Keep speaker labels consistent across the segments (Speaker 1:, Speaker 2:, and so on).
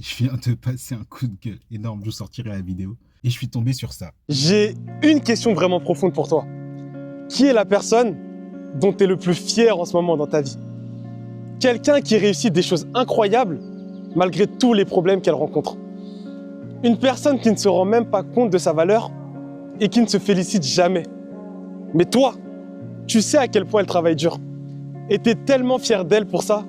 Speaker 1: Je viens de passer un coup de gueule énorme, je vous sortirai la vidéo. Et je suis tombé sur ça.
Speaker 2: J'ai une question vraiment profonde pour toi. Qui est la personne dont tu es le plus fier en ce moment dans ta vie? Quelqu'un qui réussit des choses incroyables malgré tous les problèmes qu'elle rencontre. Une personne qui ne se rend même pas compte de sa valeur et qui ne se félicite jamais. Mais toi, tu sais à quel point elle travaille dur. Et tu es tellement fier d'elle pour ça.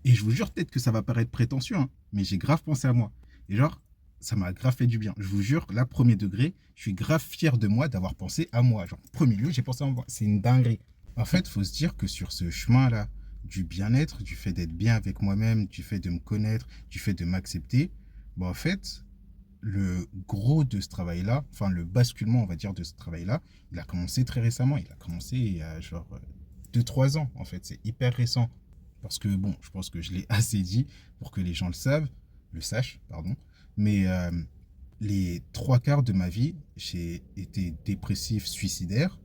Speaker 1: Et je vous jure, peut-être que ça va paraître prétentieux, hein, mais j'ai grave pensé à moi. Et genre, ça m'a grave fait du bien. Je vous jure, là, premier degré, je suis grave fier de moi d'avoir pensé à moi. Genre, premier lieu, j'ai pensé à moi. C'est une dinguerie. En fait, il faut se dire que sur ce chemin-là, du bien-être, du fait d'être bien avec moi-même, du fait de me connaître, du fait de m'accepter, en fait, le gros de ce travail-là, enfin le basculement, on va dire, de ce travail-là, il a commencé très récemment. Il a commencé il y a genre 2-3 ans, en fait. C'est hyper récent. Parce que, bon, je pense que je l'ai assez dit pour que les gens le sachent, pardon. Mais les trois quarts de ma vie, j'ai été dépressif, suicidaire.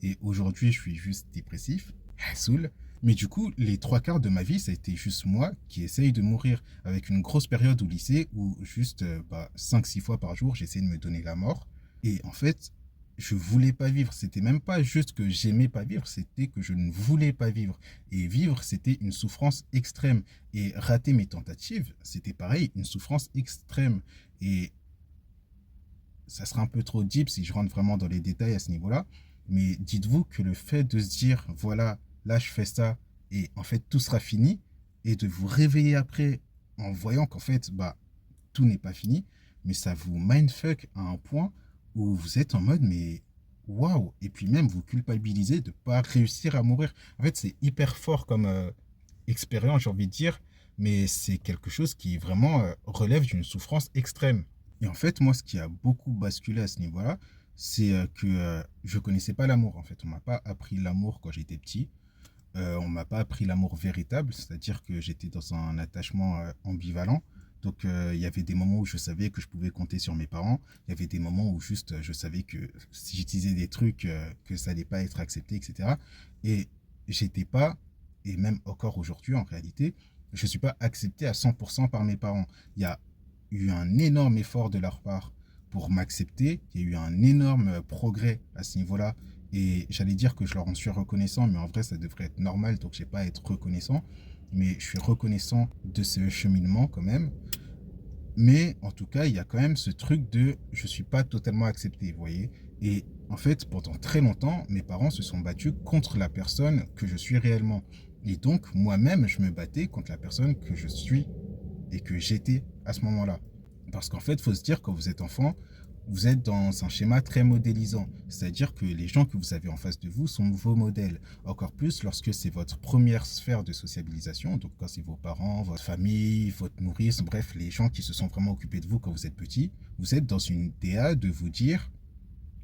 Speaker 1: Et aujourd'hui, je suis juste dépressif, saoul. Mais du coup, les trois quarts de ma vie, ça a été juste moi qui essaye de mourir. Avec une grosse période au lycée où juste 5-6 fois par jour, j'essayais de me donner la mort. Et en fait, je voulais pas vivre. C'était même pas juste que j'aimais pas vivre, c'était que je ne voulais pas vivre. Et vivre, c'était une souffrance extrême. Et rater mes tentatives, c'était pareil, une souffrance extrême. Et ça sera un peu trop deep si je rentre vraiment dans les détails à ce niveau-là. Mais dites-vous que le fait de se dire, voilà, là je fais ça, et en fait tout sera fini, et de vous réveiller après en voyant qu'en fait, tout n'est pas fini, mais ça vous mindfuck à un point où vous êtes en mode, mais waouh! Et puis même vous culpabilisez de ne pas réussir à mourir. En fait, c'est hyper fort comme expérience, j'ai envie de dire, mais c'est quelque chose qui vraiment relève d'une souffrance extrême. Et en fait, moi, ce qui a beaucoup basculé à ce niveau-là, c'est que je connaissais pas l'amour. En fait, on m'a pas appris l'amour quand j'étais petit. On m'a pas appris l'amour véritable, c'est-à-dire que j'étais dans un attachement ambivalent. Donc, il y avait des moments où je savais que je pouvais compter sur mes parents. Il y avait des moments où juste je savais que si j'utilisais des trucs, que ça allait pas être accepté, etc. Et j'étais pas, et même encore aujourd'hui en réalité, je suis pas accepté à 100% par mes parents. Il y a eu un énorme effort de leur part pour m'accepter. Il y a eu un énorme progrès à ce niveau-là. Et j'allais dire que je leur en suis reconnaissant, mais en vrai, ça devrait être normal, donc je n'ai pas à être reconnaissant. Mais je suis reconnaissant de ce cheminement quand même. Mais en tout cas, il y a quand même ce truc de je ne suis pas totalement accepté, vous voyez. Et en fait, pendant très longtemps, mes parents se sont battus contre la personne que je suis réellement. Et donc, moi-même, je me battais contre la personne que je suis et que j'étais à ce moment-là. Parce qu'en fait, il faut se dire, quand vous êtes enfant, vous êtes dans un schéma très modélisant. C'est-à-dire que les gens que vous avez en face de vous sont vos modèles. Encore plus lorsque c'est votre première sphère de sociabilisation, donc quand c'est vos parents, votre famille, votre nourrice, bref, les gens qui se sont vraiment occupés de vous quand vous êtes petit, vous êtes dans une DA de vous dire,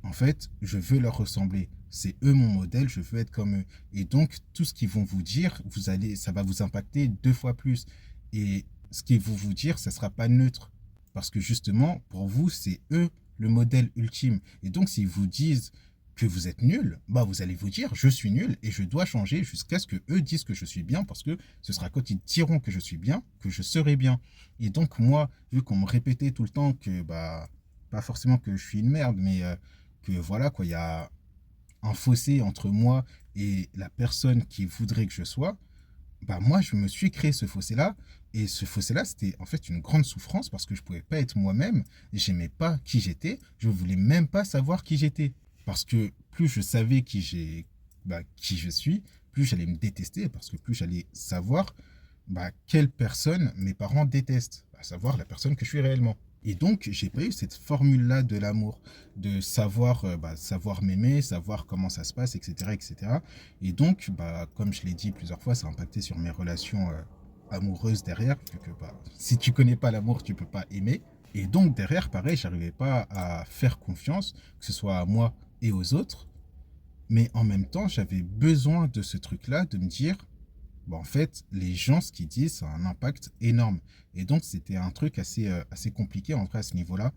Speaker 1: en fait, je veux leur ressembler. C'est eux mon modèle, je veux être comme eux. Et donc, tout ce qu'ils vont vous dire, ça va vous impacter 2 fois plus. Et ce qu'ils vont vous dire, ça ne sera pas neutre. Parce que justement, pour vous, c'est eux le modèle ultime. Et donc, s'ils vous disent que vous êtes nul, vous allez vous dire, je suis nul et je dois changer jusqu'à ce que eux disent que je suis bien, parce que ce sera quand ils diront que je suis bien, que je serai bien. Et donc, moi, vu qu'on me répétait tout le temps que, pas forcément que je suis une merde, mais que voilà, quoi, il y a un fossé entre moi et la personne qui voudrait que je sois, moi, je me suis créé ce fossé-là. Et ce fossé-là, c'était en fait une grande souffrance parce que je ne pouvais pas être moi-même. J'aimais pas qui j'étais. Je ne voulais même pas savoir qui j'étais. Parce que plus je savais qui je suis, plus j'allais me détester. Parce que plus j'allais savoir quelle personne mes parents détestent. À savoir la personne que je suis réellement. Et donc, j'ai pas eu cette formule-là de l'amour, de savoir, savoir m'aimer, savoir comment ça se passe, etc., etc. Et donc, comme je l'ai dit plusieurs fois, ça a impacté sur mes relations amoureuses derrière, vu que si tu connais pas l'amour, tu peux pas aimer. Et donc, derrière, pareil, j'arrivais pas à faire confiance, que ce soit à moi et aux autres. Mais en même temps, j'avais besoin de ce truc-là, de me dire, en fait, les gens, ce qu'ils disent, ça a un impact énorme. Et donc, c'était un truc assez compliqué, en vrai, à ce niveau-là.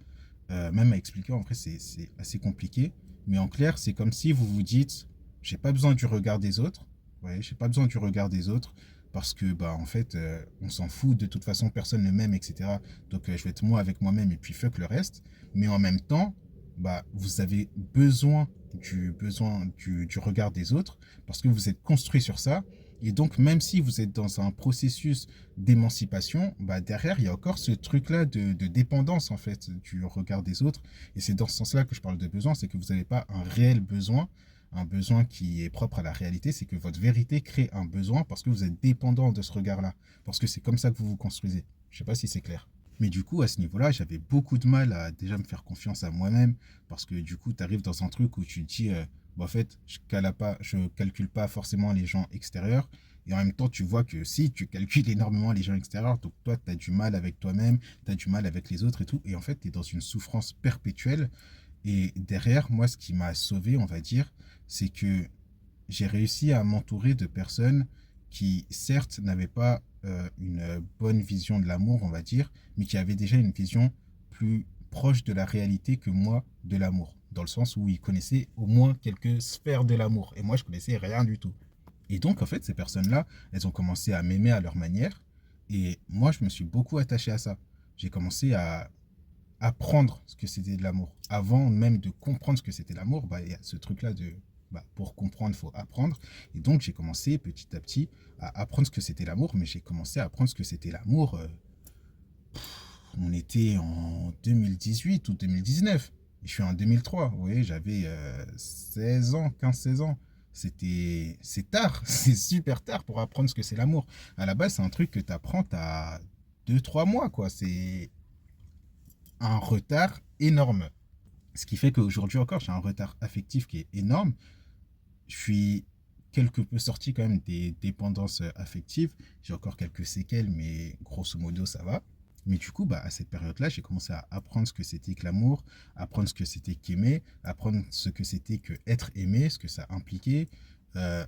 Speaker 1: Même à expliquer, en vrai, c'est assez compliqué. Mais en clair, c'est comme si vous vous dites, j'ai pas besoin du regard des autres. Ouais, j'ai pas besoin du regard des autres. parce que, bah, en fait, on s'en fout, de toute façon, personne ne m'aime, etc. Donc, je vais être moi avec moi-même et puis fuck le reste. Mais en même temps, bah, vous avez besoin du regard des autres parce que vous êtes construit sur ça. Et donc, même si vous êtes dans un processus d'émancipation, bah, derrière, il y a encore ce truc-là de dépendance, en fait, du regard des autres. Et c'est dans ce sens-là que je parle de besoin, c'est que vous n'avez pas un réel besoin, un besoin qui est propre à la réalité, c'est que votre vérité crée un besoin parce que vous êtes dépendant de ce regard-là, parce que c'est comme ça que vous vous construisez. Je ne sais pas si c'est clair. Mais du coup, à ce niveau-là, j'avais beaucoup de mal à déjà me faire confiance à moi-même, parce que du coup, tu arrives dans un truc où tu te dis, bah, en fait, je calcule pas forcément les gens extérieurs, et en même temps, tu vois que si, tu calcules énormément les gens extérieurs, donc toi, tu as du mal avec toi-même, tu as du mal avec les autres et tout, et en fait, tu es dans une souffrance perpétuelle, et derrière, moi, ce qui m'a sauvé, on va dire, c'est que j'ai réussi à m'entourer de personnes qui, certes, n'avaient pas une bonne vision de l'amour, on va dire, mais qui avaient déjà une vision plus proche de la réalité que moi de l'amour, dans le sens où ils connaissaient au moins quelques sphères de l'amour, et moi, je connaissais rien du tout. Et donc, en fait, ces personnes-là, elles ont commencé à m'aimer à leur manière, et moi, je me suis beaucoup attaché à ça. J'ai commencé à apprendre ce que c'était de l'amour. Avant même de comprendre ce que c'était l'amour, bah, il y a ce truc-là de bah, pour comprendre, il faut apprendre. Et donc, j'ai commencé petit à petit à apprendre ce que c'était l'amour, mais j'ai commencé à apprendre ce que c'était l'amour. On était en 2018 ou 2019. Et je suis en 2003. Vous voyez, j'avais 16 ans, 15-16 ans. C'est tard, c'est super tard pour apprendre ce que c'est l'amour. À la base, c'est un truc que tu apprends à 2-3 mois, quoi. C'est un retard énorme. Ce qui fait qu'aujourd'hui encore, j'ai un retard affectif qui est énorme. Je suis quelque peu sorti quand même des dépendances affectives. J'ai encore quelques séquelles, mais grosso modo, ça va. Mais du coup, bah, à cette période-là, j'ai commencé à apprendre ce que c'était que l'amour, apprendre ce que c'était qu'aimer, apprendre ce que c'était que être aimé, ce que ça impliquait,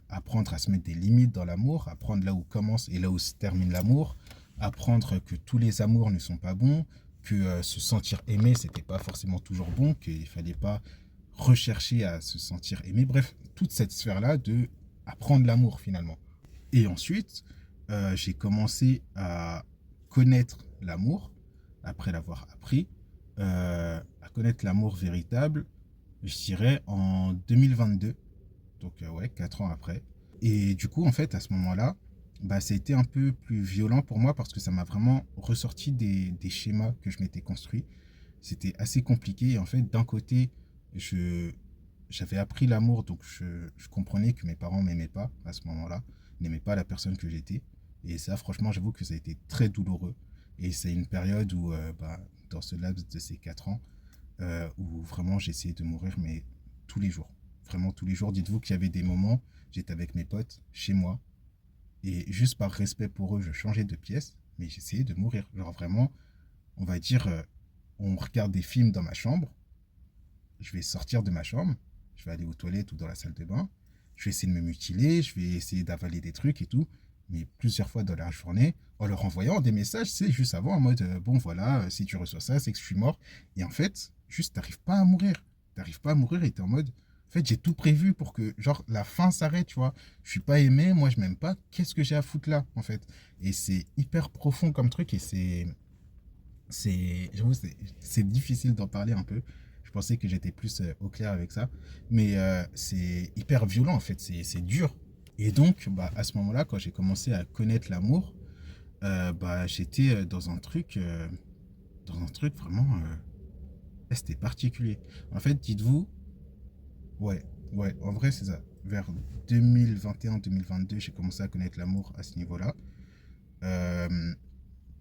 Speaker 1: apprendre à se mettre des limites dans l'amour, apprendre là où commence et là où se termine l'amour, apprendre que tous les amours ne sont pas bons, que se sentir aimé, c'était pas forcément toujours bon, qu'il fallait pas rechercher à se sentir aimé. Bref, toute cette sphère-là de apprendre l'amour finalement. Et ensuite, j'ai commencé à connaître l'amour, après l'avoir appris, à connaître l'amour véritable, je dirais en 2022, donc ouais, 4 ans après. Et du coup, en fait, à ce moment-là, bah, ça a été un peu plus violent pour moi parce que ça m'a vraiment ressorti des schémas que je m'étais construits. C'était assez compliqué. Et en fait, d'un côté, je, j'avais appris l'amour, donc je comprenais que mes parents m'aimaient pas à ce moment-là, n'aimaient pas la personne que j'étais. Et ça, franchement, j'avoue que ça a été très douloureux. Et c'est une période où, bah, dans ce laps de ces 4 ans, où vraiment j'ai essayé de mourir, mais tous les jours. Vraiment tous les jours. Dites-vous qu'il y avait des moments, j'étais avec mes potes, chez moi, et juste par respect pour eux, je changeais de pièce, mais j'essayais de mourir. Genre vraiment, on va dire, on regarde des films dans ma chambre, je vais sortir de ma chambre, je vais aller aux toilettes ou dans la salle de bain, je vais essayer de me mutiler, je vais essayer d'avaler des trucs et tout, mais plusieurs fois dans la journée, en leur envoyant des messages, c'est juste avant, en mode, bon voilà, si tu reçois ça, c'est que je suis mort. Et en fait, juste, t'arrives pas à mourir. T'arrives pas à mourir et t'es en mode, en fait, j'ai tout prévu pour que, genre, la fin s'arrête, tu vois. Je suis pas aimé, moi, je m'aime pas, qu'est-ce que j'ai à foutre là, en fait. Et c'est hyper profond comme truc et j'avoue, c'est difficile d'en parler un peu. Je pensais que j'étais plus au clair avec ça. Mais c'est hyper violent, en fait. C'est dur. Et donc, bah, à ce moment-là, quand j'ai commencé à connaître l'amour, bah, j'étais dans un truc vraiment, c'était particulier. En fait, dites-vous, ouais, ouais, en vrai, c'est ça. Vers 2021-2022, j'ai commencé à connaître l'amour à ce niveau-là. Euh,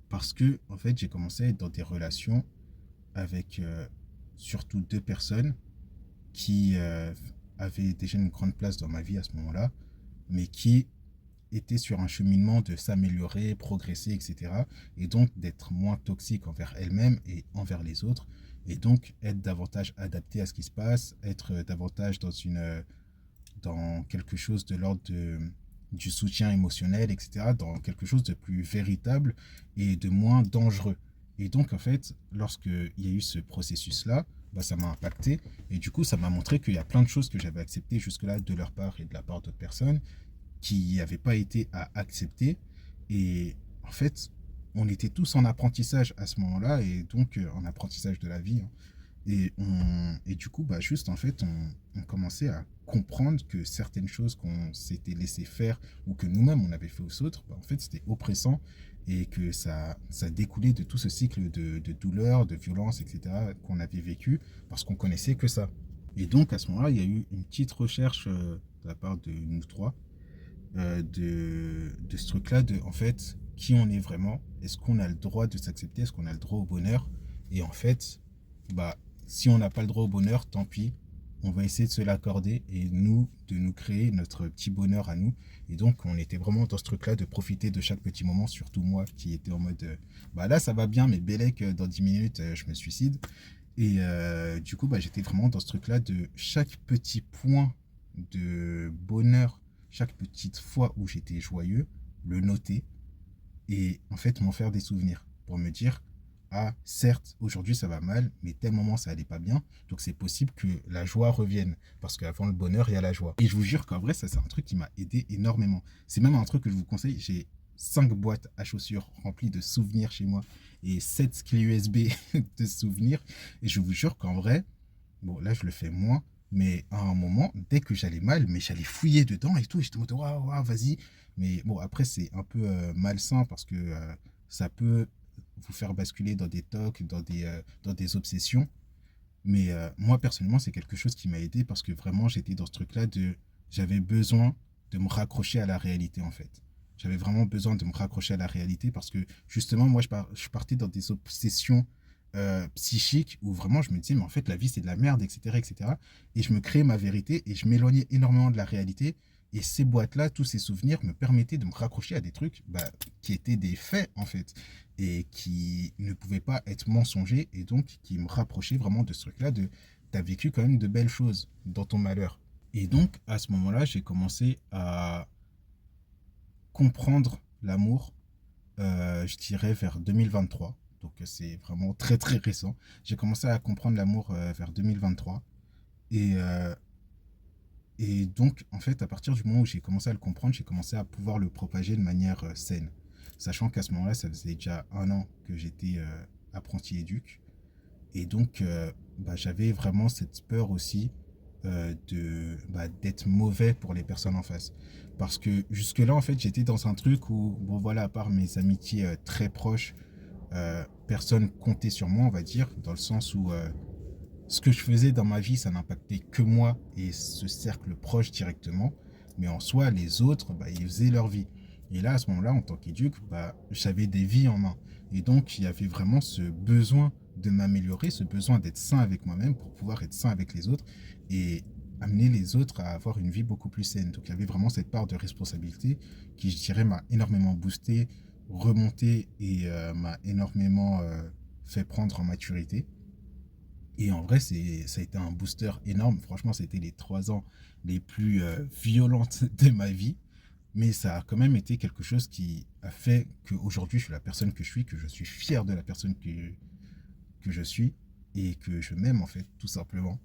Speaker 1: Parce que, en fait, j'ai commencé à être dans des relations avec surtout deux personnes qui avaient déjà une grande place dans ma vie à ce moment-là, mais qui étaient sur un cheminement de s'améliorer, progresser, etc. Et donc d'être moins toxique envers elles-mêmes et envers les autres. Et donc être davantage adapté à ce qui se passe, être davantage dans quelque chose de l'ordre du soutien émotionnel, etc., dans quelque chose de plus véritable et de moins dangereux. Et donc, en fait, lorsqu'il y a eu ce processus-là, bah, ça m'a impacté. Et du coup, ça m'a montré qu'il y a plein de choses que j'avais acceptées jusque-là de leur part et de la part d'autres personnes qui n'avaient pas été à accepter. Et en fait, on était tous en apprentissage à ce moment-là, et donc en apprentissage de la vie, hein. Et du coup, bah, juste en fait, on commençait à comprendre que certaines choses qu'on s'était laissé faire ou que nous-mêmes on avait fait aux autres, bah, en fait, c'était oppressant et que ça découlait de tout ce cycle de douleur, de violence, etc. qu'on avait vécu parce qu'on connaissait que ça. Et donc, à ce moment-là, il y a eu une petite recherche de la part de nous trois de ce truc-là, de en fait, qui on est vraiment, est-ce qu'on a le droit de s'accepter, est-ce qu'on a le droit au bonheur, et en fait, bah, si on n'a pas le droit au bonheur, tant pis, on va essayer de se l'accorder et nous, de nous créer notre petit bonheur à nous. Et donc, on était vraiment dans ce truc-là de profiter de chaque petit moment, surtout moi qui était en mode, bah là, ça va bien, mais bellec, dans 10 minutes, je me suicide. Et du coup, bah, j'étais vraiment dans ce truc-là de chaque petit point de bonheur, chaque petite fois où j'étais joyeux, le noter et en fait m'en faire des souvenirs pour me dire, ah certes, aujourd'hui ça va mal, mais tel moment ça allait pas bien, donc c'est possible que la joie revienne, parce qu'avant le bonheur, il y a la joie. Et je vous jure qu'en vrai, ça c'est un truc qui m'a aidé énormément. C'est même un truc que je vous conseille, j'ai 5 boîtes à chaussures remplies de souvenirs chez moi et 7 clés USB de souvenirs. Et je vous jure qu'en vrai, bon, là, je le fais moins, mais à un moment, dès que j'allais mal, mais j'allais fouiller dedans et tout, et j'étais en mode, waouh, waouh, vas-y. Mais bon, après, c'est un peu malsain parce que ça peut vous faire basculer dans des tocs, dans des obsessions. Mais moi, personnellement, c'est quelque chose qui m'a aidé parce que vraiment, j'étais dans ce truc-là de, j'avais besoin de me raccrocher à la réalité, en fait. J'avais vraiment besoin de me raccrocher à la réalité parce que justement, moi, je partais dans des obsessions psychiques où vraiment je me disais, mais en fait, la vie, c'est de la merde, etc., etc. Et cetera. Et je me créais ma vérité et je m'éloignais énormément de la réalité. Et ces boîtes-là, tous ces souvenirs me permettaient de me raccrocher à des trucs bah, qui étaient des faits, en fait, et qui ne pouvaient pas être mensongers, et donc qui me rapprochaient vraiment de ce truc-là, de t'as vécu quand même de belles choses dans ton malheur. Et donc, à ce moment-là, j'ai commencé à comprendre l'amour, je dirais vers 2023. Donc, c'est vraiment très, très récent. J'ai commencé à comprendre l'amour vers 2023. Et, euh, et donc, en fait, à partir du moment où j'ai commencé à le comprendre, j'ai commencé à pouvoir le propager de manière saine. Sachant qu'à ce moment-là, ça faisait déjà 1 an que j'étais apprenti éduc. Et donc, bah, j'avais vraiment cette peur aussi bah, d'être mauvais pour les personnes en face. Parce que jusque-là, en fait, j'étais dans un truc où, bon voilà, à part mes amitiés très proches, personne comptait sur moi, on va dire, dans le sens où ce que je faisais dans ma vie, ça n'impactait que moi et ce cercle proche directement. Mais en soi, les autres, bah, ils faisaient leur vie. Et là, à ce moment-là, en tant qu'éduc, bah, j'avais des vies en main. Et donc, il y avait vraiment ce besoin de m'améliorer, ce besoin d'être sain avec moi-même pour pouvoir être sain avec les autres et amener les autres à avoir une vie beaucoup plus saine. Donc, il y avait vraiment cette part de responsabilité qui, je dirais, m'a énormément boosté, remonté et m'a énormément fait prendre en maturité. Et en vrai, ça a été un booster énorme. Franchement, c'était les 3 ans les plus violentes de ma vie. Mais ça a quand même été quelque chose qui a fait qu'aujourd'hui, je suis la personne que je suis, que je suis fier de la personne que je suis et que je m'aime, en fait, tout simplement.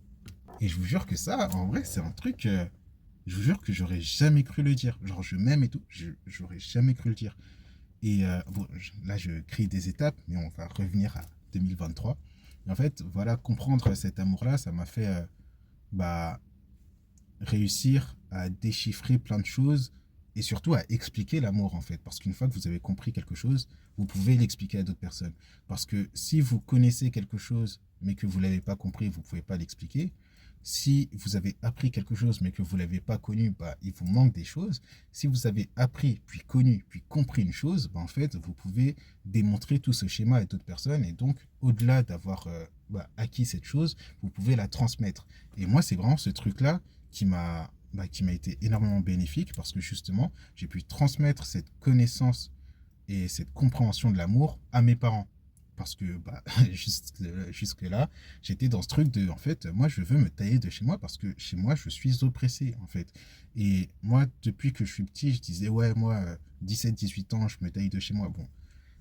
Speaker 1: Et je vous jure que ça, en vrai, c'est un truc, je vous jure que j'aurais jamais cru le dire. Genre, je m'aime et tout, j'aurais jamais cru le dire. Et bon, là, je crie des étapes, mais on va revenir à 2023. Et en fait, voilà, comprendre cet amour-là, ça m'a fait bah, réussir à déchiffrer plein de choses et surtout à expliquer l'amour en fait. Parce qu'une fois que vous avez compris quelque chose, vous pouvez l'expliquer à d'autres personnes. Parce que si vous connaissez quelque chose mais que vous ne l'avez pas compris, vous ne pouvez pas l'expliquer. Si vous avez appris quelque chose mais que vous ne l'avez pas connu, bah, il vous manque des choses. Si vous avez appris, puis connu, puis compris une chose, bah, en fait, vous pouvez démontrer tout ce schéma à d'autres personnes. Et donc, au-delà d'avoir bah, acquis cette chose, vous pouvez la transmettre. Et moi, c'est vraiment ce truc-là qui m'a bah, qui m'a été énormément bénéfique parce que justement, j'ai pu transmettre cette connaissance et cette compréhension de l'amour à mes parents. Parce que bah, jusque-là, j'étais dans ce truc de, en fait, moi, je veux me tailler de chez moi parce que chez moi, je suis oppressé, en fait. Et moi, depuis que je suis petit, je disais, ouais, moi, 17-18 ans, je me taille de chez moi. Bon,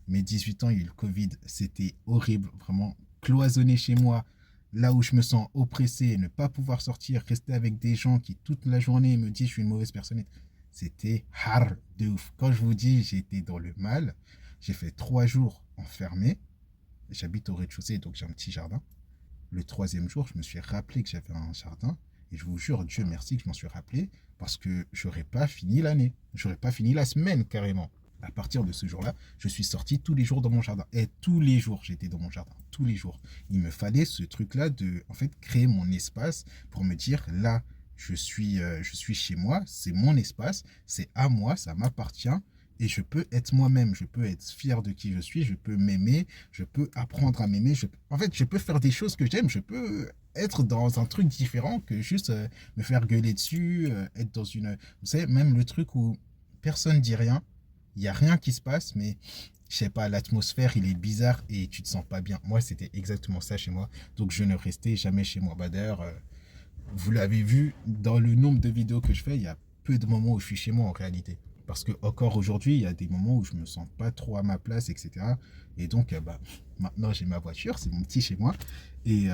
Speaker 1: mes 18 ans, il y a eu le Covid, c'était horrible, vraiment cloisonné chez moi, là où je me sens oppressé, ne pas pouvoir sortir, rester avec des gens qui toute la journée me disent que je suis une mauvaise personne. C'était hard de ouf. Quand je vous dis, j'étais dans le mal, j'ai fait 3 jours enfermé. J'habite au rez-de-chaussée, donc j'ai un petit jardin. Le troisième jour, je me suis rappelé que j'avais un jardin. Et je vous jure, Dieu merci que je m'en suis rappelé, parce que j'aurais pas fini l'année. J'aurais pas fini la semaine carrément. À partir de ce jour-là, je suis sorti tous les jours dans mon jardin. Et tous les jours, j'étais dans mon jardin. Tous les jours. Il me fallait ce truc-là de, en fait, créer mon espace pour me dire, là, je suis chez moi, c'est mon espace, c'est à moi, ça m'appartient. Et je peux être moi-même, je peux être fier de qui je suis, je peux m'aimer, je peux apprendre à m'aimer. En fait, je peux faire des choses que j'aime, je peux être dans un truc différent que juste me faire gueuler dessus, être dans une... Vous savez, même le truc où personne dit rien, il n'y a rien qui se passe, mais je sais pas, l'atmosphère, il est bizarre et tu te sens pas bien. Moi, c'était exactement ça chez moi. Donc, je ne restais jamais chez moi. Bah, d'ailleurs, vous l'avez vu dans le nombre de vidéos que je fais, il y a peu de moments où je suis chez moi en réalité. Parce que encore aujourd'hui, il y a des moments où je me sens pas trop à ma place, etc. Et donc, bah, maintenant j'ai ma voiture, c'est mon petit chez moi, et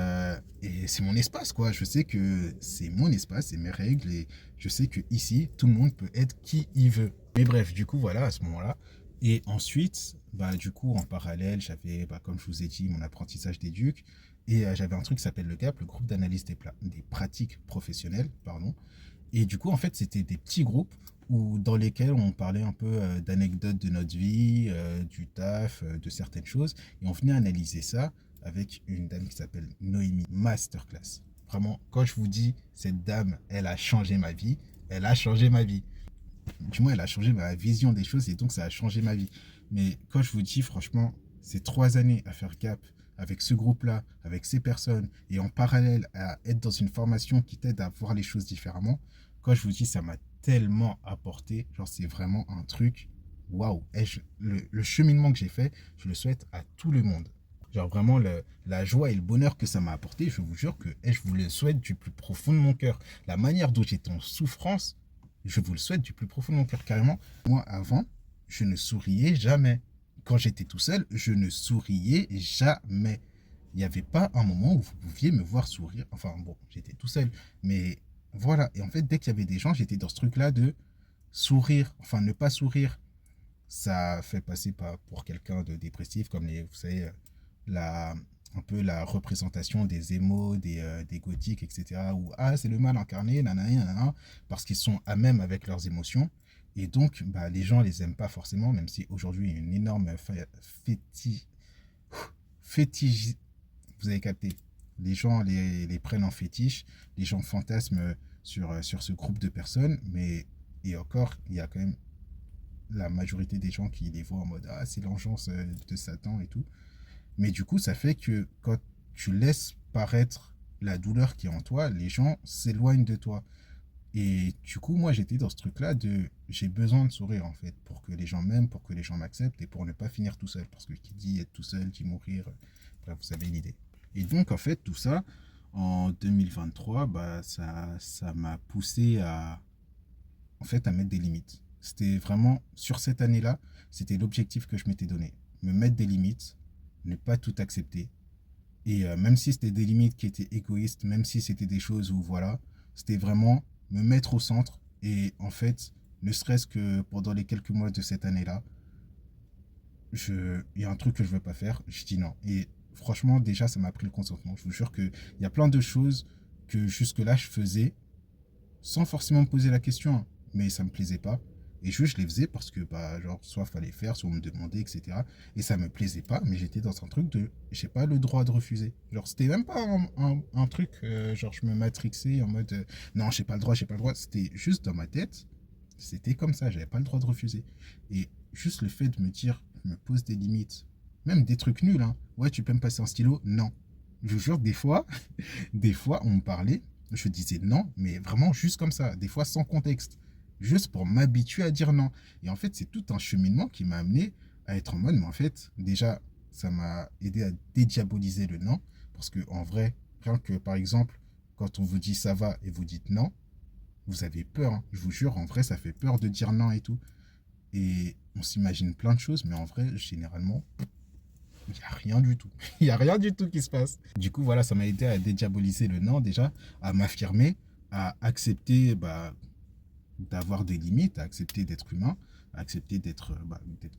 Speaker 1: c'est mon espace, quoi. Je sais que c'est mon espace, c'est mes règles, et je sais que ici, tout le monde peut être qui il veut. Mais bref, du coup, voilà, à ce moment-là. Et ensuite, bah, du coup, en parallèle, j'avais, bah, comme je vous ai dit, mon apprentissage d'éduc, et j'avais un truc qui s'appelle le GAP, le groupe d'analyse des pratiques professionnelles, pardon. Et du coup, en fait, c'était des petits groupes dans lesquels on parlait un peu d'anecdotes de notre vie, du taf, de certaines choses. Et on venait analyser ça avec une dame qui s'appelle Noémie, masterclass. Vraiment, quand je vous dis, cette dame, elle a changé ma vie, elle a changé ma vie. Du moins, elle a changé ma vision des choses et donc ça a changé ma vie. Mais quand je vous dis, franchement, ces 3 années à faire gap avec ce groupe-là, avec ces personnes, et en parallèle à être dans une formation qui t'aide à voir les choses différemment, quand je vous dis, ça m'a tellement apporté, genre c'est vraiment un truc, waouh. Le cheminement que j'ai fait, je le souhaite à tout le monde. Genre vraiment la joie et le bonheur que ça m'a apporté, je vous jure que je vous le souhaite du plus profond de mon cœur. La manière dont j'étais en souffrance, je vous le souhaite du plus profond de mon cœur carrément. Moi avant, je ne souriais jamais. Quand j'étais tout seul, je ne souriais jamais. Il n'y avait pas un moment où vous pouviez me voir sourire. Enfin bon, j'étais tout seul. Mais voilà. Et en fait, dès qu'il y avait des gens, j'étais dans ce truc-là de sourire. Enfin, ne pas sourire. Ça fait passer pour quelqu'un de dépressif, comme vous savez, la, un peu la représentation des émos, des gothiques, etc. Où, ah, c'est le mal incarné, nanana, nanana, parce qu'ils sont à même avec leurs émotions. Et donc, bah, les gens les aiment pas forcément, même si aujourd'hui, il y a une énorme fétiche. Vous avez capté. Les gens les prennent en fétiche, les gens fantasment sur ce groupe de personnes, mais et encore, il y a quand même la majorité des gens qui les voient en mode ah, c'est l'engeance de Satan et tout. Mais du coup, ça fait que quand tu laisses paraître la douleur qui est en toi, les gens s'éloignent de toi. Et du coup, moi, j'étais dans ce truc-là de j'ai besoin de sourire, en fait, pour que les gens m'aiment, pour que les gens m'acceptent et pour ne pas finir tout seul. Parce que qui dit être tout seul, dit mourir. Bref, vous savez l'idée. Et donc, en fait, tout ça, en 2023, bah, ça m'a poussé en fait, à mettre des limites. C'était vraiment, sur cette année-là, c'était l'objectif que je m'étais donné. Me mettre des limites, ne pas tout accepter. Et même si c'était des limites qui étaient égoïstes, même si c'était des choses où, voilà, c'était vraiment me mettre au centre. Et en fait, ne serait-ce que pendant les quelques mois de cette année-là, il y a un truc que je veux pas faire, je dis non. Et franchement, déjà, ça m'a pris le consentement. Je vous jure qu'il y a plein de choses que jusque-là, je faisais sans forcément me poser la question, hein, mais ça me plaisait pas. Et juste, je les faisais parce que, bah, genre, soit fallait faire, soit on me demandait, etc. Et ça me plaisait pas, mais j'étais dans un truc de, j'ai pas le droit de refuser. Genre, c'était même pas un truc, genre, je me matrixais en mode, non, j'ai pas le droit, j'ai pas le droit. C'était juste dans ma tête, c'était comme ça, j'avais pas le droit de refuser. Et juste le fait de me dire, je me pose des limites, même des trucs nuls, hein. Ouais, tu peux me passer un stylo? Non. Je vous jure, des fois, des fois, on me parlait, je disais non, mais vraiment juste comme ça, des fois sans contexte, juste pour m'habituer à dire non. Et en fait, c'est tout un cheminement qui m'a amené à être en mode, mais en fait, déjà, ça m'a aidé à dédiaboliser le non, parce que en vrai, rien que par exemple, quand on vous dit ça va et vous dites non, vous avez peur, hein. Je vous jure, en vrai, ça fait peur de dire non et tout. Et on s'imagine plein de choses, mais en vrai, généralement, il n'y a rien du tout. Il n'y a rien du tout qui se passe. Du coup, voilà, ça m'a aidé à dédiaboliser le non déjà, à m'affirmer, à accepter bah, d'avoir des limites, à accepter d'être humain, à accepter d'être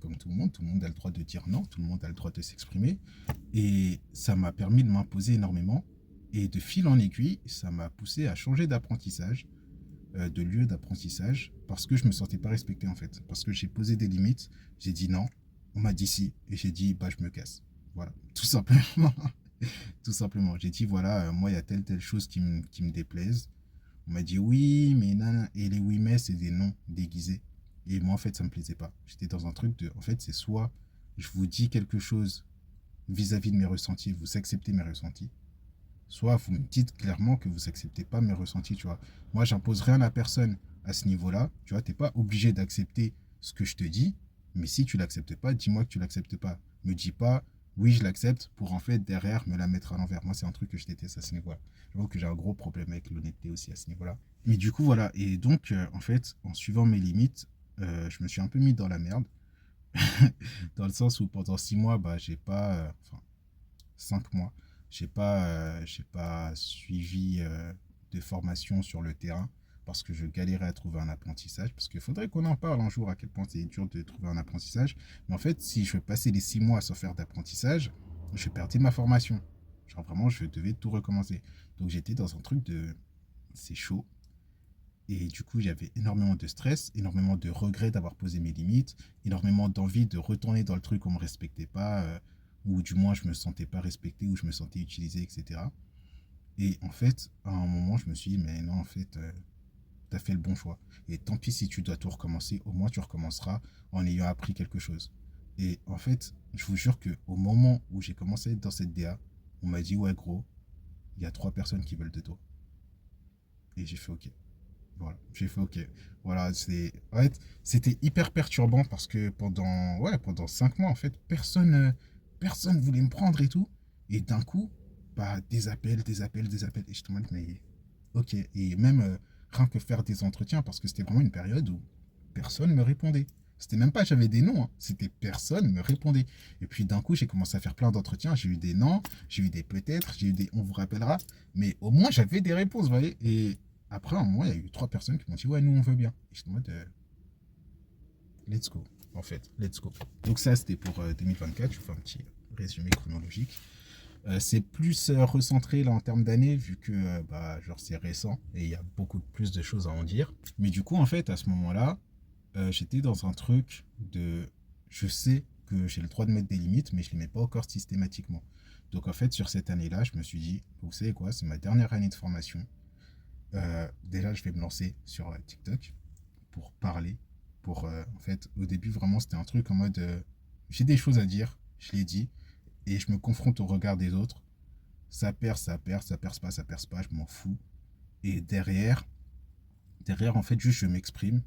Speaker 1: comme tout le monde. Tout le monde a le droit de dire non, tout le monde a le droit de s'exprimer. Et ça m'a permis de m'imposer énormément. Et de fil en aiguille, ça m'a poussé à changer d'apprentissage, de lieu d'apprentissage, parce que je me sentais pas respecté en fait. Parce que j'ai posé des limites, j'ai dit non, on m'a dit si, et j'ai dit bah je me casse. Voilà, tout simplement. Tout simplement. J'ai dit voilà, moi il y a telle chose qui me déplaise. On m'a dit oui, mais non, et les oui mais c'est des non déguisés. Et moi en fait ça me plaisait pas. J'étais dans un truc de, en fait c'est soit je vous dis quelque chose vis-à-vis de mes ressentis, vous acceptez mes ressentis, soit vous me dites clairement que vous acceptez pas mes ressentis, tu vois. Moi, j'impose rien à personne à ce niveau-là, tu vois, t'es pas obligé d'accepter ce que je te dis, mais si tu l'acceptes pas, dis-moi que tu l'acceptes pas. Me dis pas, oui, je l'accepte, pour en fait, derrière, me la mettre à l'envers. Moi, c'est un truc que je déteste à ce niveau-là. J'avoue que j'ai un gros problème avec l'honnêteté aussi à ce niveau-là. Mais du coup, voilà. Et donc, en fait, en suivant mes limites, je me suis un peu mis dans la merde. Dans le sens où pendant 6 mois, bah, j'ai pas, enfin, 5 mois, j'ai pas suivi de formation sur le terrain parce que je galérais à trouver un apprentissage. Parce qu'il faudrait qu'on en parle un jour à quel point c'est dur de trouver un apprentissage. Mais en fait, si je passais les 6 mois sans faire d'apprentissage, je perdais ma formation. Genre vraiment, je devais tout recommencer. Donc j'étais dans un truc de c'est chaud. Et du coup, j'avais énormément de stress, énormément de regrets d'avoir posé mes limites, énormément d'envie de retourner dans le truc où on ne me respectait pas, ou du moins je me sentais pas respecté, ou je me sentais utilisé, etc. Et en fait, à un moment, je me suis dit, mais non, en fait, t'as fait le bon choix. Et tant pis si tu dois tout recommencer, au moins tu recommenceras en ayant appris quelque chose. Et en fait, je vous jure qu'au moment où j'ai commencé à être dans cette DA, on m'a dit, ouais, gros, il y a 3 personnes qui veulent de toi. Et j'ai fait OK. Voilà, j'ai fait OK. Voilà, en fait, c'était hyper perturbant parce que pendant 5 mois, en fait, personne voulait me prendre et tout. Et d'un coup, bah, des appels, des appels, des appels. Et je te demande, mais OK. Et même rien que faire des entretiens parce que c'était vraiment une période où personne me répondait. C'était même pas j'avais des noms, hein. C'était personne me répondait. Et puis d'un coup, j'ai commencé à faire plein d'entretiens. J'ai eu des noms, j'ai eu des peut-être, j'ai eu des on vous rappellera. Mais au moins, j'avais des réponses, vous voyez. Et après, à un moment, il y a eu 3 personnes qui m'ont dit ouais, nous, on veut bien. Et j'étais en mode let's go, en fait, let's go. Donc ça, c'était pour 2024. Je vous fais un petit résumé chronologique. C'est plus recentré là en termes d'années vu que bah, genre c'est récent et il y a beaucoup plus de choses à en dire. Mais du coup en fait à ce moment-là, j'étais dans un truc de je sais que j'ai le droit de mettre des limites mais je les mets pas encore systématiquement. Donc en fait sur cette année-là, je me suis dit vous savez quoi, c'est ma dernière année de formation. Déjà je vais me lancer sur TikTok pour parler. Pour en fait au début vraiment c'était un truc en mode j'ai des choses à dire, je l'ai dit et je me confronte au regard des autres. Ça perce, ça perce, ça perce pas, ça perce pas, je m'en fous. Et derrière, en fait, juste je m'exprime.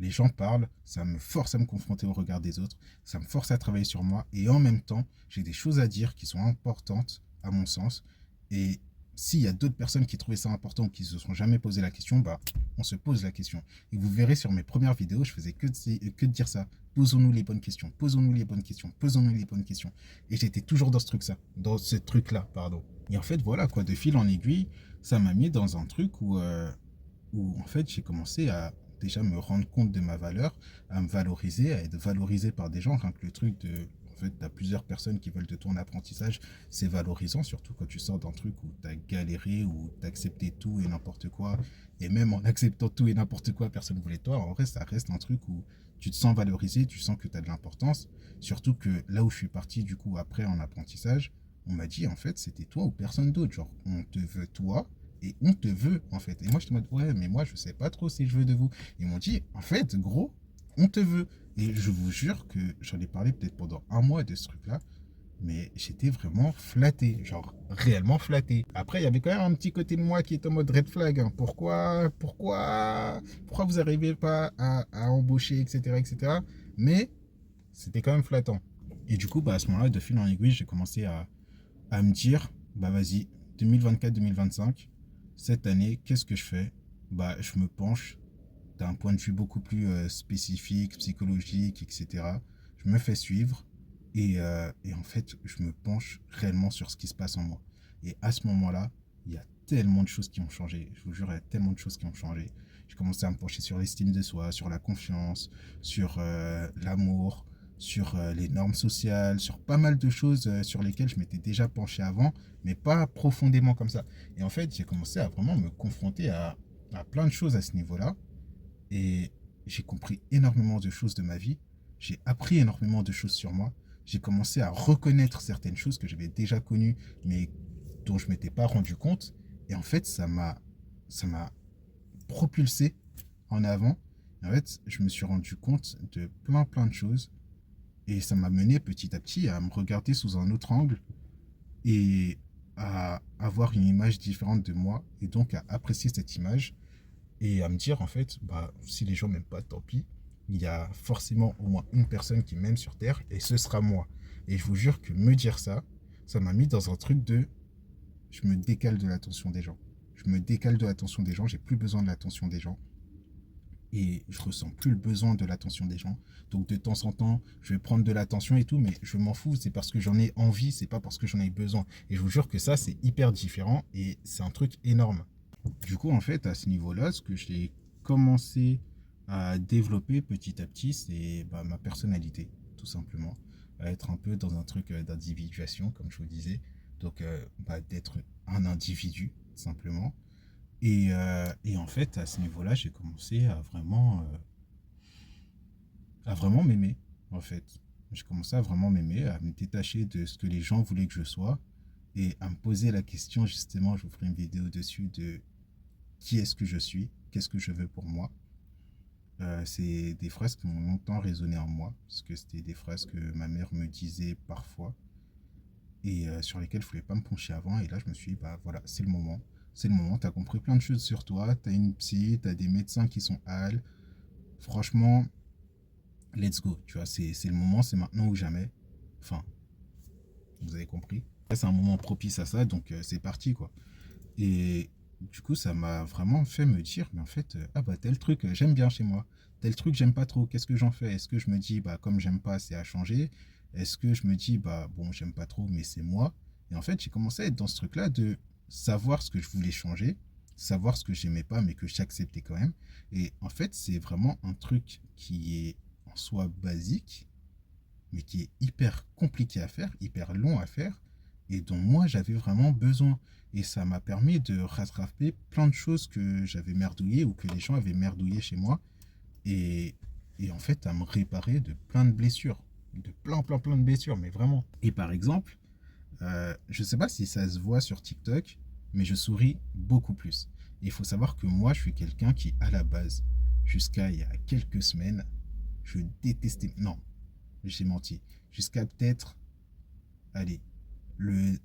Speaker 1: Les gens parlent, ça me force à me confronter au regard des autres, ça me force à travailler sur moi, et en même temps, j'ai des choses à dire qui sont importantes, à mon sens. Et s'il y a d'autres personnes qui trouvaient ça important ou qui se sont jamais posé la question, bah, on se pose la question. Et vous verrez sur mes premières vidéos, je faisais que de dire ça. Posons-nous les bonnes questions, posons-nous les bonnes questions, posons-nous les bonnes questions. Et j'étais toujours dans dans ce truc-là, pardon. Et en fait, voilà, quoi, de fil en aiguille, ça m'a mis dans un truc où en fait j'ai commencé à déjà me rendre compte de ma valeur, à me valoriser, à être valorisé par des gens. Rien que le truc de, en fait, t'as plusieurs personnes qui veulent de ton apprentissage, c'est valorisant, surtout quand tu sors d'un truc où t'as galéré, où t'as accepté tout et n'importe quoi. Et même en acceptant tout et n'importe quoi, personne ne voulait de toi. En vrai, ça reste un truc où tu te sens valorisé, tu sens que t'as de l'importance. Surtout que là où je suis parti, du coup, après en apprentissage, on m'a dit, en fait, c'était toi ou personne d'autre. Genre, on te veut toi, et on te veut en fait. Et moi je te mode ouais mais moi je sais pas trop si je veux de vous. Ils m'ont dit en fait gros on te veut. Et je vous jure que j'en ai parlé peut-être pendant un mois de ce truc là. Mais j'étais vraiment flatté, genre réellement flatté. Après, il y avait quand même un petit côté de moi qui était en mode red flag, hein. Pourquoi vous n'arrivez pas à embaucher, etc., etc. Mais c'était quand même flattant. Et du coup, bah, à ce moment-là, de fil en aiguille, j'ai commencé à me dire, bah vas-y, 2024-2025, cette année, qu'est-ce que je fais? Bah, je me penche d'un point de vue beaucoup plus spécifique, psychologique, etc. Je me fais suivre et en fait, je me penche réellement sur ce qui se passe en moi. Et à ce moment-là, il y a tellement de choses qui ont changé. Je vous jure, il y a tellement de choses qui ont changé. J'ai commencé à me pencher sur l'estime de soi, sur la confiance, sur l'amour, sur les normes sociales, sur pas mal de choses sur lesquelles je m'étais déjà penché avant, mais pas profondément comme ça. Et en fait, j'ai commencé à vraiment me confronter à plein de choses à ce niveau-là. Et j'ai compris énormément de choses de ma vie. J'ai appris énormément de choses sur moi. J'ai commencé à reconnaître certaines choses que j'avais déjà connues, mais dont je ne m'étais pas rendu compte. Et en fait, ça m'a propulsé en avant. Et en fait, je me suis rendu compte de plein de choses. Et ça m'a mené petit à petit à me regarder sous un autre angle et à avoir une image différente de moi. Et donc à apprécier cette image et à me dire, en fait, bah, si les gens m'aiment pas, tant pis. Il y a forcément au moins une personne qui m'aime sur Terre et ce sera moi. Et je vous jure que me dire ça, ça m'a mis dans un truc de je me décale de l'attention des gens. Je me décale de l'attention des gens, j'ai plus besoin de l'attention des gens. Et je ressens plus le besoin de l'attention des gens. Donc de temps en temps, je vais prendre de l'attention et tout, mais je m'en fous, c'est parce que j'en ai envie, c'est pas parce que j'en ai besoin. Et je vous jure que ça, c'est hyper différent et c'est un truc énorme. Du coup, en fait, à ce niveau-là, ce que j'ai commencé à développer petit à petit, c'est bah, ma personnalité, tout simplement. À être un peu dans un truc d'individuation, comme je vous disais. Donc, bah, d'être un individu, simplement. Et en fait, à ce niveau-là, j'ai commencé à vraiment m'aimer, en fait. J'ai commencé à vraiment m'aimer, à me détacher de ce que les gens voulaient que je sois et à me poser la question, justement, je vous ferai une vidéo dessus, de qui est-ce que je suis, qu'est-ce que je veux pour moi. C'est des phrases qui ont longtemps résonné en moi, parce que c'était des phrases que ma mère me disait parfois et sur lesquelles je ne voulais pas me pencher avant. Et là, je me suis dit, bah voilà, c'est le moment. C'est le moment, tu as compris plein de choses sur toi, tu as une psy, tu as des médecins qui sont HAL. Franchement, let's go, tu vois, c'est le moment, c'est maintenant ou jamais. Enfin, vous avez compris. Là, c'est un moment propice à ça, donc c'est parti, quoi. Et du coup, ça m'a vraiment fait me dire, mais en fait, ah bah tel truc, j'aime bien chez moi. Tel truc, j'aime pas trop. Qu'est-ce que j'en fais? Est-ce que je me dis, bah comme j'aime pas, c'est à changer? Est-ce que je me dis, bah bon, j'aime pas trop, mais c'est moi? Et en fait, j'ai commencé à être dans ce truc-là de savoir ce que je voulais changer, savoir ce que j'aimais pas, mais que j'acceptais quand même. Et en fait, c'est vraiment un truc qui est en soi basique, mais qui est hyper compliqué à faire, hyper long à faire, et dont moi j'avais vraiment besoin. Et ça m'a permis de rattraper plein de choses que j'avais merdouillées ou que les gens avaient merdouillées chez moi, et, et en fait à me réparer de plein de blessures, de plein de blessures, mais vraiment. Et par exemple, je sais pas si ça se voit sur TikTok, mais je souris beaucoup plus. Et il faut savoir que moi, je suis quelqu'un qui, à la base, jusqu'à il y a quelques semaines, je détestais. Non, j'ai menti. Jusqu'à peut-être, allez, le,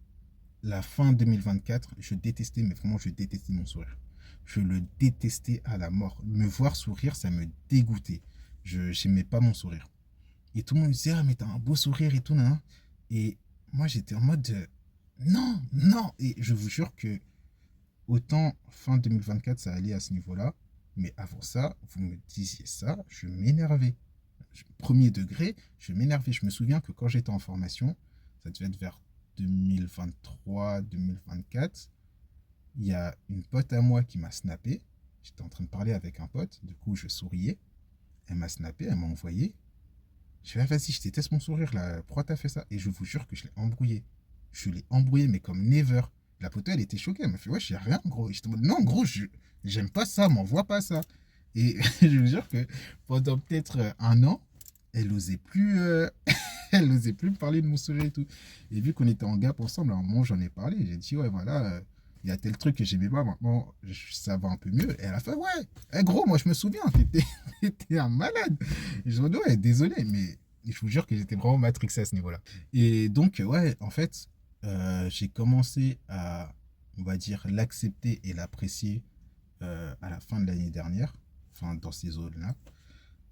Speaker 1: la fin 2024, je détestais, mais vraiment, je détestais mon sourire. Je le détestais à la mort. Me voir sourire, ça me dégoûtait. Je n'aimais pas mon sourire. Et tout le monde me disait, ah, mais t'as un beau sourire et tout, nan. Et moi, j'étais en mode, non, non. Et je vous jure que autant fin 2024, ça allait à ce niveau-là. Mais avant ça, vous me disiez ça, je m'énervais. Premier degré, je m'énervais. Je me souviens que quand j'étais en formation, ça devait être vers 2023-2024, il y a une pote à moi qui m'a snappé. J'étais en train de parler avec un pote, du coup je souriais. Elle m'a snappé, elle m'a envoyé. Je fais, ah, vas-y, je déteste mon sourire là, pourquoi t'as fait ça? Et je vous jure que je l'ai embrouillé. Je l'ai embrouillé, mais comme never. La pote, elle était choquée, elle m'a fait, ouais, j'ai rien, gros. Et j'étais en mode, non, gros, j'aime pas ça, m'envoie pas ça. Et je vous jure que pendant peut-être un an, elle osait plus, elle osait plus me parler de mon sourire et tout. Et vu qu'on était en gap ensemble, à un moment, j'en ai parlé. J'ai dit, ouais, voilà, il y a tel truc que j'aimais pas, maintenant, ça va un peu mieux. Et elle a fait, ouais, gros, moi, je me souviens, t'étais un malade. Et je me dis, ouais, désolé, mais je vous jure que j'étais vraiment matrixé à ce niveau-là. Et donc, ouais, en fait, j'ai commencé à, on va dire, l'accepter et l'apprécier à la fin de l'année dernière, enfin, dans ces zones-là.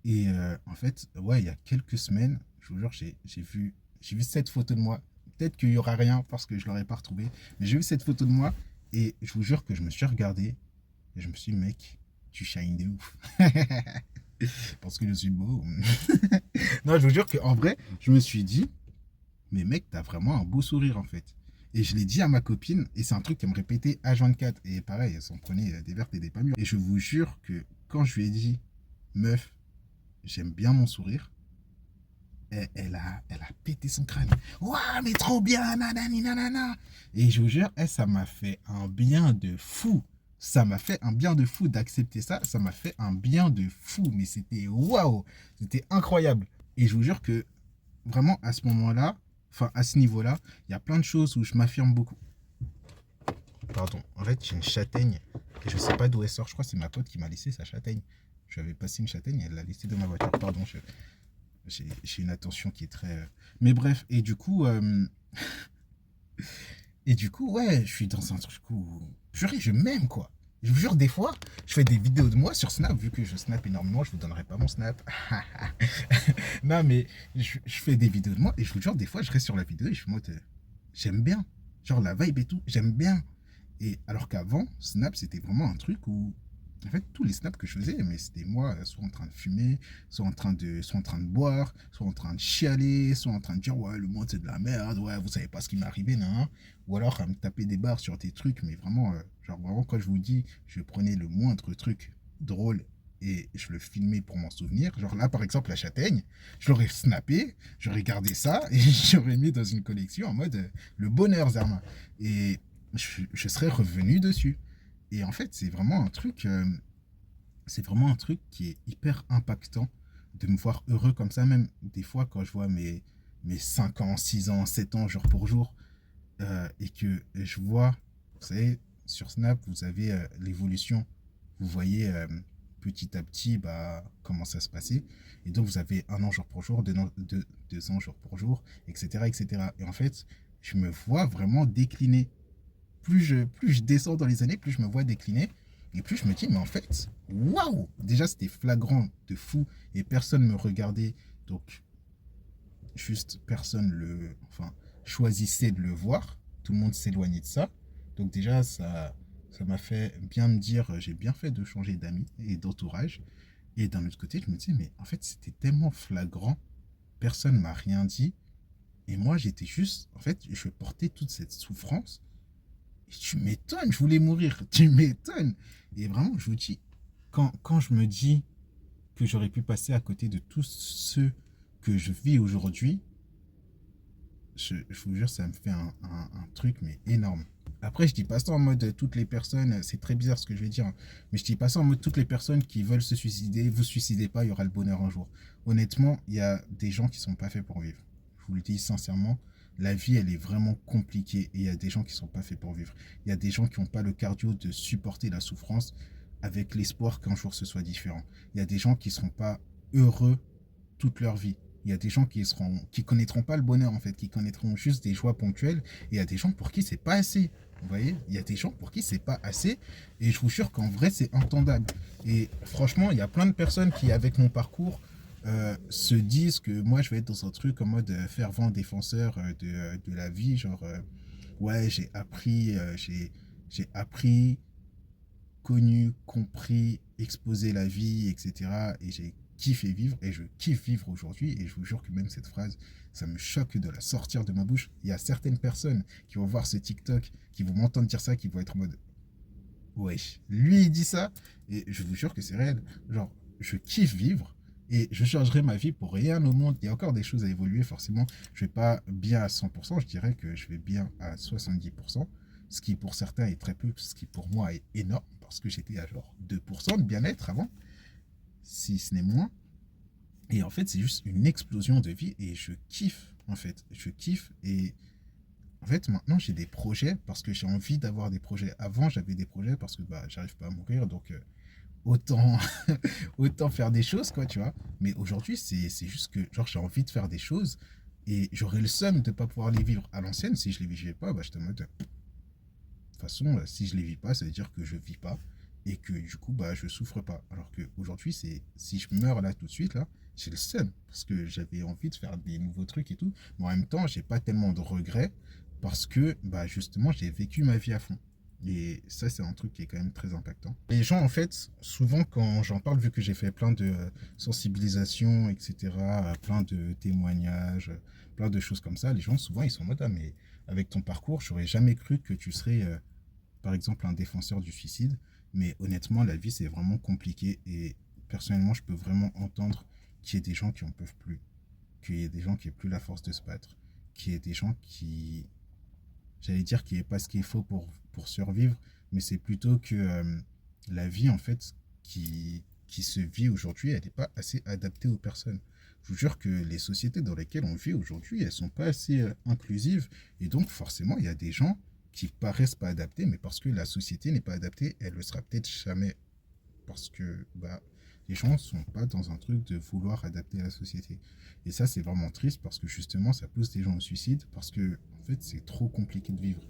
Speaker 1: Et en fait, ouais, il y a quelques semaines, je vous jure, j'ai vu cette photo de moi. Peut-être qu'il n'y aura rien parce que je ne l'aurais pas retrouvée. Mais j'ai vu cette photo de moi et je vous jure que je me suis regardé et je me suis dit, mec, tu shines de ouf. Parce que je suis beau. Non, je vous jure qu'en vrai, je me suis dit, mais mec, t'as vraiment un beau sourire en fait. Et je l'ai dit à ma copine, et c'est un truc qu'elle me répétait H24. Et pareil, elle s'en prenait des vertes et des pas mûres. Et je vous jure que quand je lui ai dit, meuf, j'aime bien mon sourire, elle a pété son crâne. Waouh, mais trop bien, nanani, nanana. Et je vous jure, ça m'a fait un bien de fou. Ça m'a fait un bien de fou d'accepter ça. Ça m'a fait un bien de fou. Mais c'était waouh, c'était incroyable. Et je vous jure que vraiment à ce moment-là, enfin à ce niveau-là, il y a plein de choses où je m'affirme beaucoup. Pardon, en fait, j'ai une châtaigne. Et je sais pas d'où elle sort. Je crois que c'est ma pote qui m'a laissé sa châtaigne. Je lui avais passé une châtaigne et elle l'a laissée dans ma voiture. Pardon, j'ai une attention qui est très. Mais bref, et du coup, ouais, je suis dans un truc où. Purée, je m'aime quoi. Je vous jure, des fois, je fais des vidéos de moi sur Snap, vu que je snap énormément, je vous donnerai pas mon Snap. Non, mais je fais des vidéos de moi et je vous jure, des fois, je reste sur la vidéo et je suis en mode. J'aime bien. Genre la vibe et tout, j'aime bien. Et alors qu'avant, Snap, c'était vraiment un truc où, en fait, tous les snaps que je faisais, mais c'était moi, soit en train de fumer, soit en train de boire, soit en train de chialer, soit en train de dire, ouais, le monde c'est de la merde, ouais, vous savez pas ce qui m'est arrivé, non. Ou alors à me taper des barres sur des trucs, mais vraiment, genre vraiment, quand je vous dis, je prenais le moindre truc drôle et je le filmais pour m'en souvenir. Genre là, par exemple, la châtaigne, je l'aurais snappé, j'aurais gardé ça et j'aurais mis dans une collection en mode le bonheur, Zerma. Et je serais revenu dessus. Et en fait, c'est vraiment un truc qui est hyper impactant de me voir heureux comme ça. Même des fois, quand je vois mes 5 ans, 6 ans, 7 ans, jour pour jour, et que je vois, vous savez, sur Snap, vous avez l'évolution. Vous voyez petit à petit comment ça se passait. Et donc, vous avez 1 an jour pour jour, 2 ans jour pour jour, etc., etc. Et en fait, je me vois vraiment décliner plus je descends dans les années, plus je me vois décliner. Et plus je me dis, mais en fait, waouh! Déjà, c'était flagrant de fou et personne me regardait. Donc, juste personne enfin, choisissait de le voir. Tout le monde s'éloignait de ça. Donc, déjà, ça m'a fait bien me dire, j'ai bien fait de changer d'amis et d'entourage. Et d'un autre côté, je me disais, mais en fait, c'était tellement flagrant. Personne m'a rien dit. Et moi, j'étais juste, en fait, je portais toute cette souffrance. Et tu m'étonnes, je voulais mourir. Tu m'étonnes. Et vraiment, je vous dis, quand je me dis que j'aurais pu passer à côté de tous ceux que je vis aujourd'hui, je vous jure, ça me fait un truc, mais énorme. Après, je dis pas ça en mode toutes les personnes, c'est très bizarre ce que je vais dire, hein, mais je dis pas ça en mode toutes les personnes qui veulent se suicider, vous suicidez pas, il y aura le bonheur un jour. Honnêtement, il y a des gens qui sont pas faits pour vivre. Je vous le dis sincèrement, la vie, elle est vraiment compliquée et il y a des gens qui sont pas faits pour vivre. Il y a des gens qui n'ont pas le cardio de supporter la souffrance avec l'espoir qu'un jour ce soit différent. Il y a des gens qui seront pas heureux toute leur vie. Il y a des gens qui connaîtront pas le bonheur en fait, qui connaîtront juste des joies ponctuelles. Et il y a des gens pour qui c'est pas assez. Vous voyez, il y a des gens pour qui c'est pas assez. Et je vous jure qu'en vrai c'est entendable. Et franchement, il y a plein de personnes qui, avec mon parcours, se disent que moi je vais être dans un truc en mode fervent défenseur de la vie, genre ouais, j'ai appris, connu, compris, exposé la vie, etc. Et j'ai kiffé vivre et je kiffe vivre aujourd'hui. Et je vous jure que même cette phrase, ça me choque de la sortir de ma bouche. Il y a certaines personnes qui vont voir ce TikTok, qui vont m'entendre dire ça, qui vont être en mode wesh, lui il dit ça. Et je vous jure que c'est réel. Genre, je kiffe vivre. Et je changerai ma vie pour rien au monde. Il y a encore des choses à évoluer, forcément. Je ne vais pas bien à 100%, je dirais que je vais bien à 70%. Ce qui pour certains est très peu, ce qui pour moi est énorme, parce que j'étais à genre 2% de bien-être avant, si ce n'est moins. Et en fait, c'est juste une explosion de vie et je kiffe, en fait. Je kiffe et en fait, maintenant, j'ai des projets parce que j'ai envie d'avoir des projets. Avant, j'avais des projets parce que j'arrive pas à mourir, donc autant, autant faire des choses, quoi, tu vois. Mais aujourd'hui, c'est juste que genre, j'ai envie de faire des choses et j'aurais le seum de ne pas pouvoir les vivre à l'ancienne. Si je les vivais pas, j'étais en mode, de toute façon, si je les vis pas, ça veut dire que je vis pas et que du coup, je souffre pas. Alors qu'aujourd'hui, si je meurs là tout de suite, là, j'ai le seum parce que j'avais envie de faire des nouveaux trucs et tout. Mais en même temps, j'ai pas tellement de regrets parce que justement, j'ai vécu ma vie à fond. Et ça, c'est un truc qui est quand même très impactant. Les gens, en fait, souvent, quand j'en parle, vu que j'ai fait plein de sensibilisations, etc., plein de témoignages, plein de choses comme ça, les gens, souvent, ils sont en mode, ah, mais avec ton parcours, j'aurais jamais cru que tu serais, par exemple, un défenseur du suicide. Mais honnêtement, la vie, c'est vraiment compliqué. Et personnellement, je peux vraiment entendre qu'il y ait des gens qui en peuvent plus. Qu'il y ait des gens qui n'aient plus la force de se battre. Qu'il y ait des gens qui, j'allais dire qu'il n'y ait pas ce qu'il faut pour survivre. Mais c'est plutôt que la vie, en fait, qui se vit aujourd'hui, elle n'est pas assez adaptée aux personnes. Je vous jure que les sociétés dans lesquelles on vit aujourd'hui, elles ne sont pas assez inclusives. Et donc, forcément, il y a des gens qui paraissent pas adaptés, mais parce que la société n'est pas adaptée, elle le sera peut-être jamais. Parce que les gens ne sont pas dans un truc de vouloir adapter la société. Et ça, c'est vraiment triste parce que justement, ça pousse des gens au suicide parce que, en fait, c'est trop compliqué de vivre.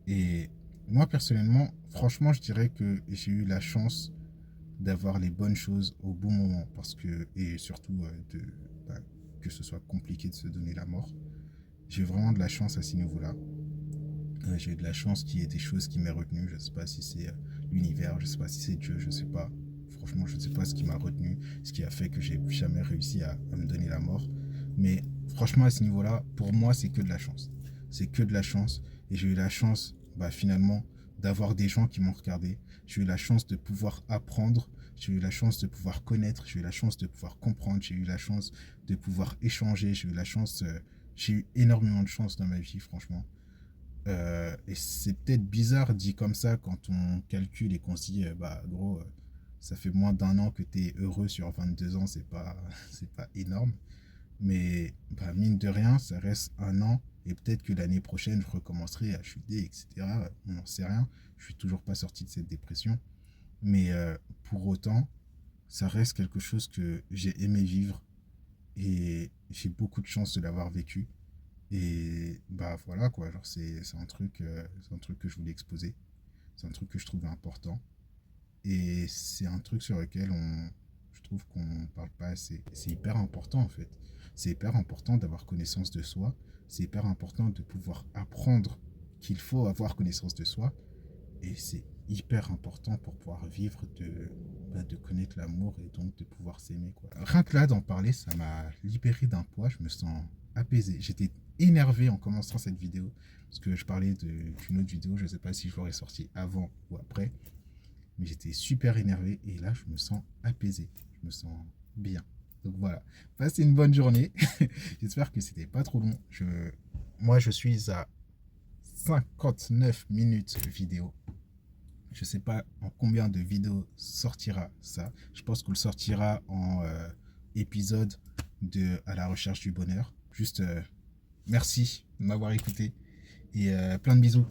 Speaker 1: Et moi, personnellement, franchement, je dirais que j'ai eu la chance d'avoir les bonnes choses au bon moment parce que, et surtout bah, que ce soit compliqué de se donner la mort. J'ai eu vraiment de la chance à ce niveau-là. J'ai eu de la chance qu'il y ait des choses qui m'aient retenu. Je ne sais pas si c'est l'univers, je ne sais pas si c'est Dieu, je ne sais pas. Franchement, je ne sais pas ce qui m'a retenu, ce qui a fait que j'ai jamais réussi à me donner la mort. Mais franchement, à ce niveau-là, pour moi, c'est que de la chance. C'est que de la chance. Et j'ai eu la chance, finalement, d'avoir des gens qui m'ont regardé. J'ai eu la chance de pouvoir apprendre. J'ai eu la chance de pouvoir connaître. J'ai eu la chance de pouvoir comprendre. J'ai eu la chance de pouvoir échanger. J'ai eu la chance. J'ai eu énormément de chance dans ma vie, franchement. Et c'est peut-être bizarre dit comme ça quand on calcule et qu'on se dit, gros, ça fait moins d'un an que tu es heureux sur 22 ans, c'est pas énorme. Mais mine de rien, ça reste un an. Et peut-être que l'année prochaine, je recommencerai à chuter, etc. On n'en sait rien. Je suis toujours pas sorti de cette dépression. Mais pour autant, ça reste quelque chose que j'ai aimé vivre. Et j'ai beaucoup de chance de l'avoir vécu. Et voilà quoi, genre c'est un truc que je voulais exposer. C'est un truc que je trouvais important. Et c'est un truc sur lequel je trouve qu'on parle pas assez. C'est hyper important en fait. C'est hyper important d'avoir connaissance de soi. C'est hyper important de pouvoir apprendre qu'il faut avoir connaissance de soi. Et c'est hyper important pour pouvoir vivre de connaître l'amour et donc de pouvoir s'aimer, quoi. Rien que là d'en parler, ça m'a libéré d'un poids. Je me sens apaisé. J'étais énervé en commençant cette vidéo parce que je parlais d'une autre vidéo. Je ne sais pas si je l'aurais sorti avant ou après. Mais j'étais super énervé et là, je me sens apaisé. Je me sens bien. Donc voilà. Passez une bonne journée. J'espère que c'était pas trop long. Moi, je suis à 59 minutes de vidéo. Je sais pas en combien de vidéos sortira ça. Je pense qu'on le sortira en épisode de À la recherche du bonheur. Juste merci de m'avoir écouté et plein de bisous.